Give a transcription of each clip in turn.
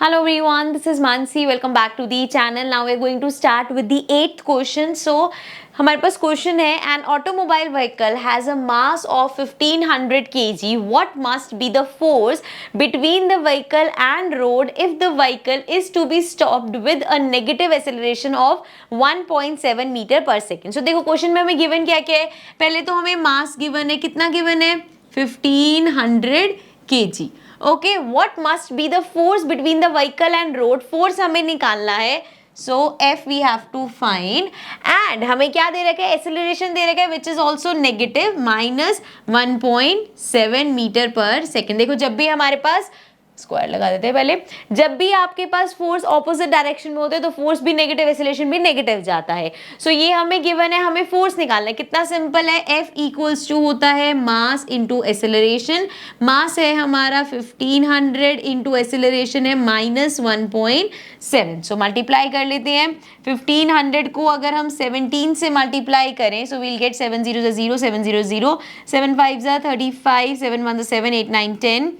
Hello everyone, this is Mansi. Welcome back to the channel. Now we are going to start with the 8th question. So हमारे पास question है an automobile vehicle has a mass of 1500 kg. What must be the force between the vehicle and road if the vehicle is to be stopped with a negative acceleration of 1.7 metre per second. So देखो question में हमें given क्या क्या है. पहले तो हमें mass given है, कितना गिवन है 1500 kg. Okay, what must be the force between the vehicle and road. Force हमें निकालना है, so F we have to find. And हमें क्या दे रखा है, एक्सेलरेशन दे रखा है which is also negative -1.7 metre per second. देखो जब भी हमारे पास स्क्वायर लगा देते हैं पहले, जब भी आपके पास फोर्स ऑपोजिट डायरेक्शन में होते हैं तो फोर्स भी नेगेटिव, एक्सेलरेशन भी नेगेटिव जाता है. सो ये हमें गिवन है, हमें फोर्स निकालना है. कितना सिंपल है, F इक्वल्स टू होता है मास इंटू एक्सेलरेशन. मास है हमारा 1500 इंटू एक्सेलरेशन है -1.7. सो मल्टीप्लाई कर लेते हैं. 1500 को अगर हम 17 से मल्टीप्लाई करें so we'll gate 7 0 0 7 0 0 7 5 35 7 1 7 8 9 10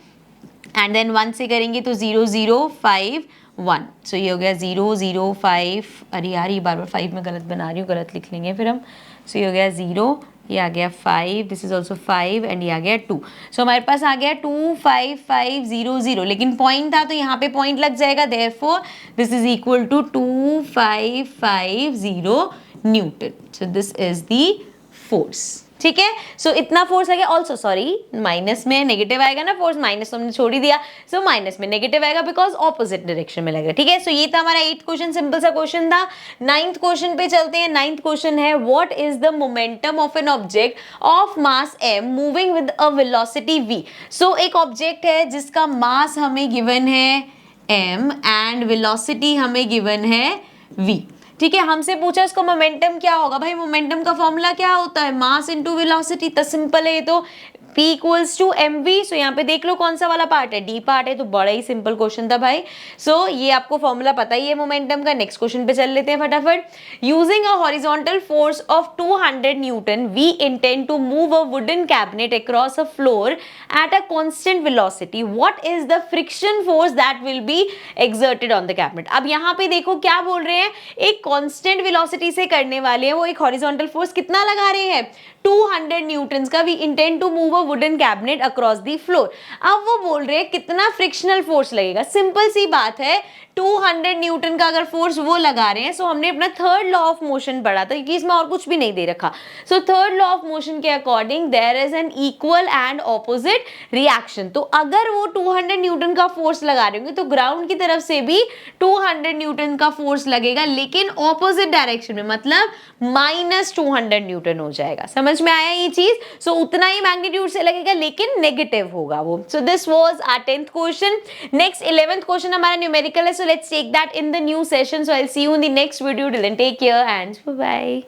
and then 1 से करेंगे तो 0 0 5 1. सो ये हो गया 0 0 5. अरे यार ये बार बार 5 में गलत बना रही हूँ, गलत लिख लेंगे फिर हम. सो ये हो गया 0, ये आ गया 5, दिस इज ऑल्सो 5 एंड ये आ गया 2. सो हमारे पास आ गया 2 5 5 0 0, लेकिन पॉइंट था तो यहाँ पे पॉइंट लग जाएगा. Therefore this is equal to 2 5 5 0 newton. So this is the force. ठीक है, सो इतना फोर्स आ गया. ऑल्सो सॉरी, माइनस में नेगेटिव आएगा ना फोर्स, माइनस तो हमने छोड़ ही दिया. सो माइनस में नेगेटिव आएगा बिकॉज ऑपोजिट डायरेक्शन में लगेगा. ठीक है, सो ये था हमारा 8th क्वेश्चन, सिंपल सा क्वेश्चन था. 9th क्वेश्चन पे चलते हैं. 9th क्वेश्चन है what is the momentum of an object of mass m moving with a velocity v. सो एक ऑब्जेक्ट है जिसका मास हमें गिवन है m एंड वेलोसिटी हमें गिवन है v. ठीक है, हमसे पूछा इसको मोमेंटम क्या होगा. भाई मोमेंटम का फॉर्मूला क्या होता है, मास इनटू वेलोसिटी. तो सिंपल है ये तो, P इक्वल्स टू mv. सो यहाँ पे देख लो कौन सा वाला पार्ट है, डी पार्ट है. तो बड़ा ही सिंपल क्वेश्चन था भाई. सो ये आपको फॉर्मूला पता ही है मोमेंटम का. नेक्स्ट क्वेश्चन पे चल लेते हैं फटाफट. Using a horizontal force of 200 newton we intend to move a wooden cabinet across a floor at a constant velocity. What is the friction force that will be exerted on the cabinet. अब यहाँ पे देखो क्या बोल रहे हैं, एक constant velocity से करने वाले हैं वो एक हॉरिजॉन्टल फोर्स कितना लगा रहे हैं 200 न्यूटन का. We intend to move a wooden cabinet across the floor. अब वो बोल रहे हैं कितना फ्रिक्शनल फोर्स लगेगा. सिंपल सी बात है, 200 न्यूटन का अगर फोर्स वो लगा रहे हैं. सो हमने अपना थर्ड लॉ ऑफ मोशन पढ़ा था क्योंकि इसमें और कुछ भी नहीं दे रखा. So third law of motion के according there is an equal and opposite reaction. तो अगर वो 200 न्यूटन का फोर्स लगा रहे होंगे तो ग्राउंड की तरफ से भी 200 न्यूटन का फोर्स लगेगा, लेकिन ऑपोजिट डायरेक्शन में, मतलब -200 न्यूटन हो जाएगा. समझ में आया ये चीज. सो उतना ही मैग्नीट्यूड से लगेगा लेकिन नेगेटिव होगा वो. So this was our 10th question. Next 11th question हमारा न्यूमेरिकल है. So let's take that in the new session. So I'll see you in the next video. Till then, take care and bye bye.